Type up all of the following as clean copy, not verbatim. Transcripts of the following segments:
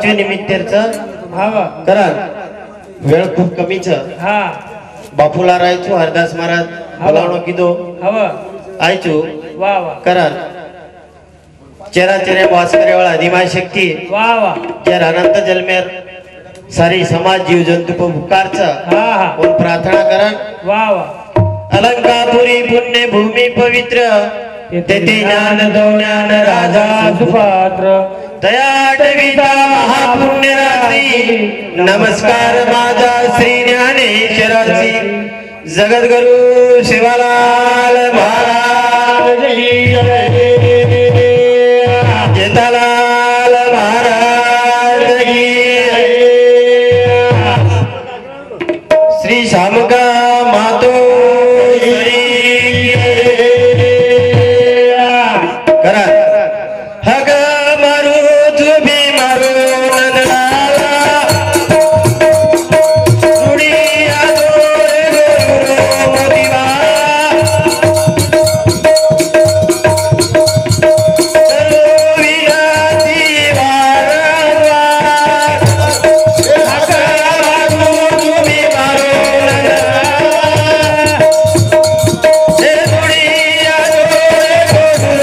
पाचवे निमित्तेच हा करा वेळ खूप कमीच हा बापूला राहायचो हरदास महाराज बोलावणं किदो हवा आयचो वा वा करा चेरा चेरे वास करे वाला अधिमाय शक्ती वा वा जर अनंत जन्मेर सारी समाज जीव जंतु को उपकारच हा हा कोण प्रार्थना करण वा वा अलंकापुरी पुण्य भूमी पवित्र तेथे ज्ञान दो ज्ञान राजा सुपात्र तया आठविता महापुण्य रात्री नमस्कार माझा श्री ज्ञानेश्वराची जगद्गुरु शिवालाल महाराज की जय जेठालाल महाराज की जय श्री शामका मातो करा हग मारू तुम्ही मारू नंदलाला सुडी आदोर गुरु दिवा विनाती वारंवार हग मारू तुम्ही मारू नंदलाला सुडी आदोर गुरु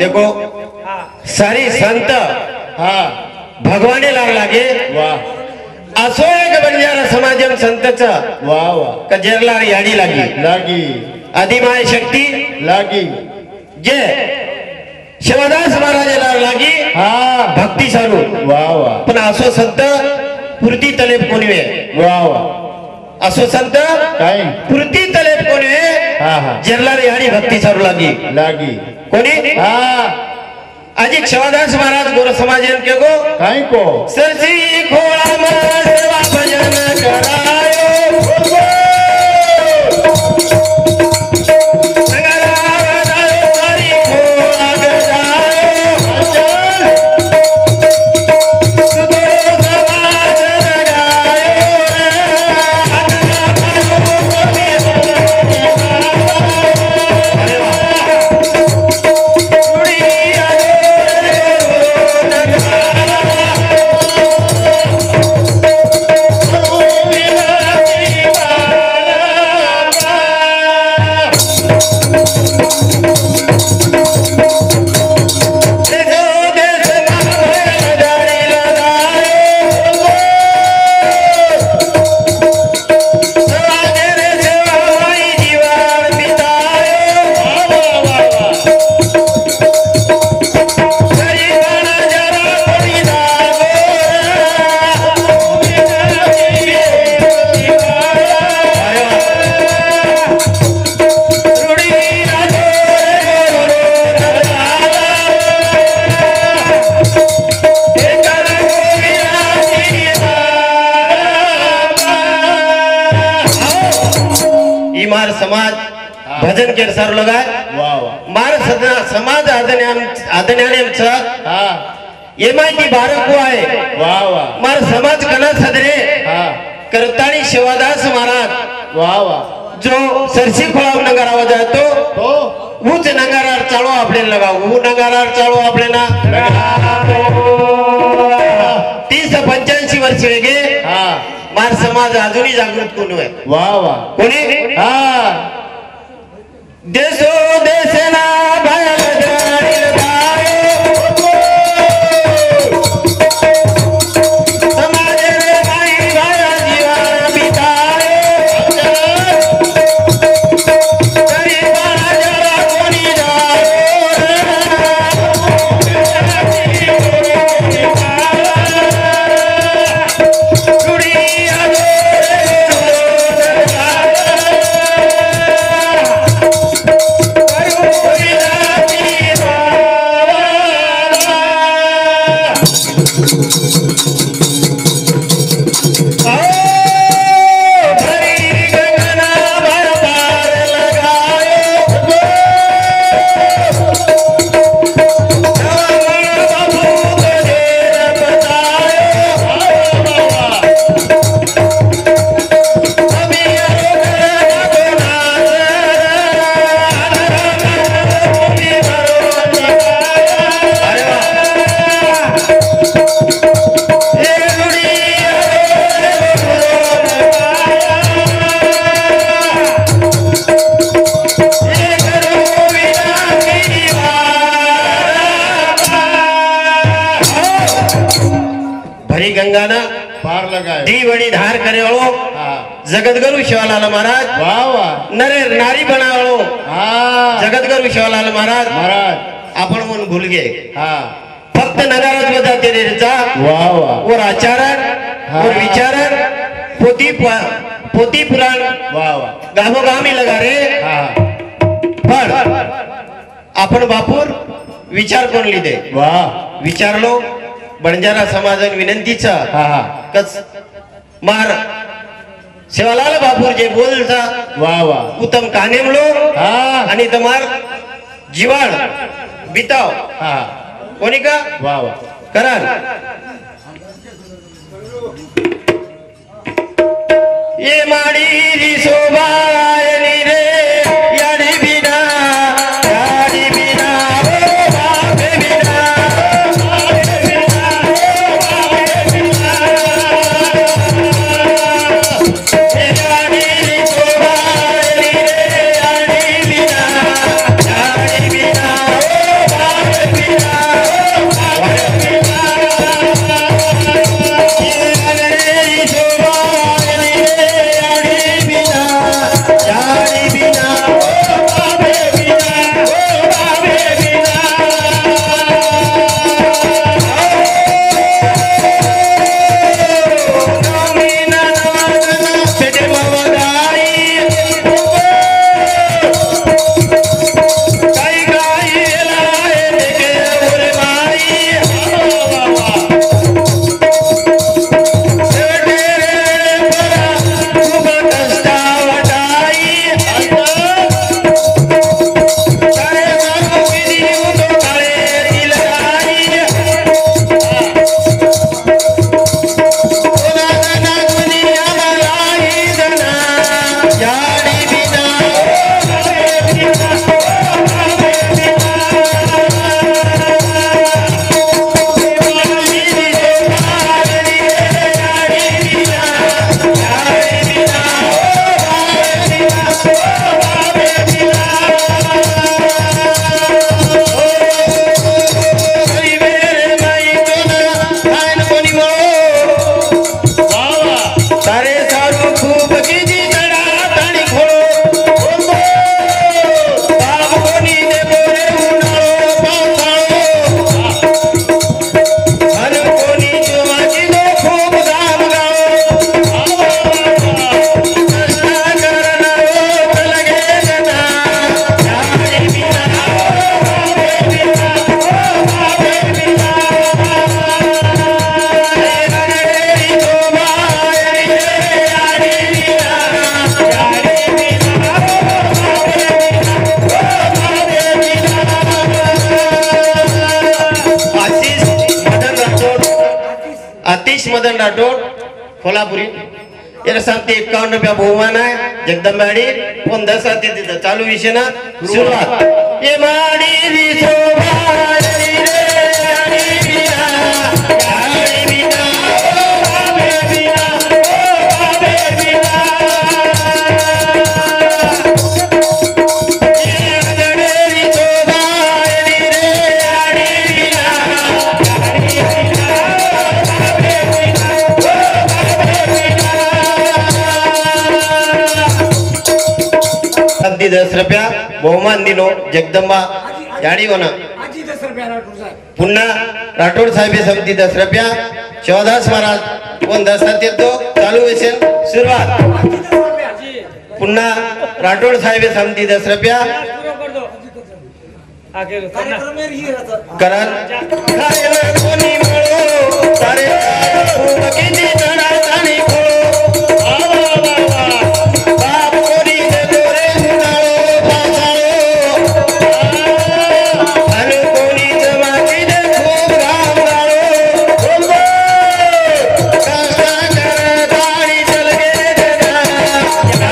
देखो सारी संत हा भगवाने लागे वाह असो एक बंजारा समाजम संतचा वाह वाह कजेरला याडी लागी लागी अधिमाय शक्ती लागी जे शिवदास महाराजाला लागी हा भक्ती सारू वाह वाह पण असो संत पूर्ती तलेप कोणवे वाह वाह असो संत काय पूर्ती तलेप कोणवे हा हा जेरला याडी भक्ती सारू लागी लागी कोणी हा अजिक शिवदास महाराज गोर समाजन के गो काय को सरसी खोळा मा सेवा भजन करायो मार समाज भजन केर सारू लगाय वाह वाह मार सदा समाज आदन्यानेमच हा ये माहिती बारको आहे वाह वाह मार समाज कला सदरे हा करताणी शिवदास महाराज वाह वाह जो सरसी खोळा नगर आवाज आहे तो तो ऊच नगारार चालू आपल्याला लगा ऊ नगारार चालू आपल्याला 30-85 वर्ष वेगे हा मार समाज अजूनही जागृत कोण आहे वाह वाह कोणी हा देशो देशना भयल जाणील धायो समाज रे भाई भाया जीवन बितायो गंगाना पार लगाए दी वडी धार करे वालो हाँ जगतगुरु शिवालाल महाराज वाह वाह नरे नारी बनावलो हाँ जगतगुरु शिवालाल महाराज महाराज आपण म्हणून भूल गए हाँ फक्त नगारात बदलते रेचा वाह वाह और आचारण हाँ। और विचारण पोती पुराण वाह वाह गावोगावी लगा रे हाँ पण आपण बापूर विचार कोण लिहिते वाह विचारलो बंजारा समाजन विनंतीचा हाँ हाँ कस मार शिवालाल बापूर जे बोलता वाह वाह उत्तम कानेमलो हाँ आणि तमार जीवन बिताव हाँ कोणी का वाह वाह कराल ये माडी री शोभायनी रे याडी बिना ओ बापे बिना ये याडी री शोभायनी रे याडी बिना ओ बापे बिना आतिश मदन राठोड कोल्हापुरी याला सांगते 51 रुपया बहुमान आहे जगदंबाडी पण 10 तिथं चालू विषय ना सुरुवात ये माडी री शोभायनी रे याडी बिना याडी बिना ओ बाबे बिना ओ बाबे बिना ये गडे री शोभायनी रे याडी बिना याडी बिना अगदी 10 रुपया बहुमान दिलो जगदंबा याडीवना पुन्हा राठोड साहेब समती 10 रुपया शिवदास महाराज कोण 10 देतो चालू असेल सुरुवात पुन्हा राठोड साहेब समती 10 रुपया कराल खायला कोणी मिळो सारे किती जणा जाणी खोळो बाप कोणी देतो रे उन्हाळो पावसाळो आणि कोणी जमाती दे खूप घाम गाळो कसा कर दाढी चल गे देना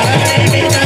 याडी बिना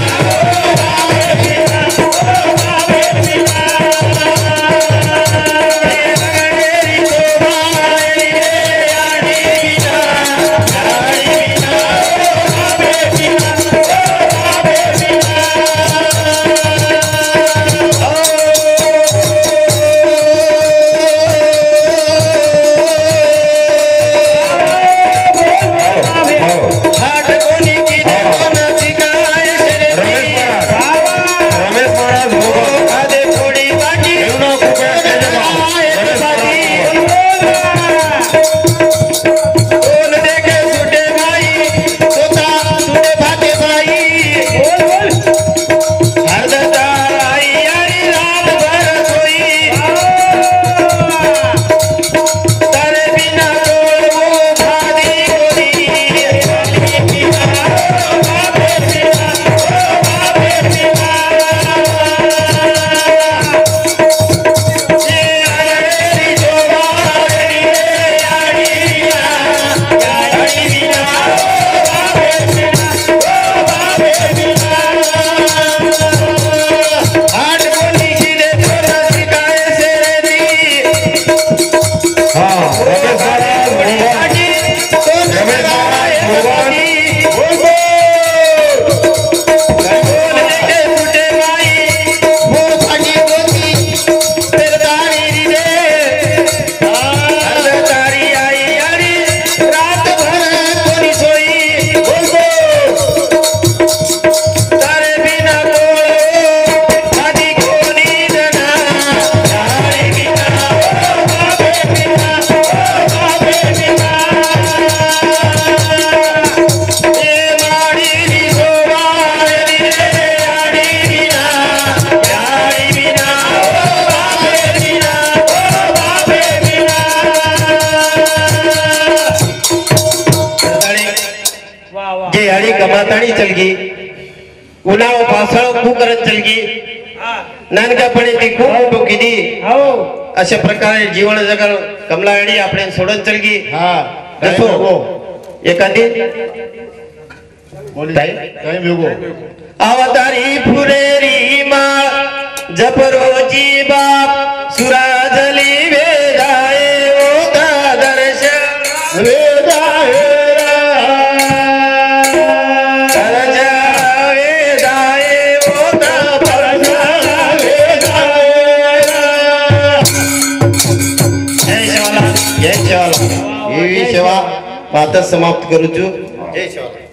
हाताळी चलगी उन्हाळो पावसाळो खूप करत चलगी नानकापणे ती खूप डोकीदी हो अशा प्रकारे जीवन जगल कमलाडी आपण सोडत चलगी हा जसो एखादी टाइम युगो अवतारी फुरेरी माळ जपरोजी बाप सुराजली वेदाये ओता दर्शन वेदाये जय शिवाला ही सेवा आता समाप्त करू जय शिवाला.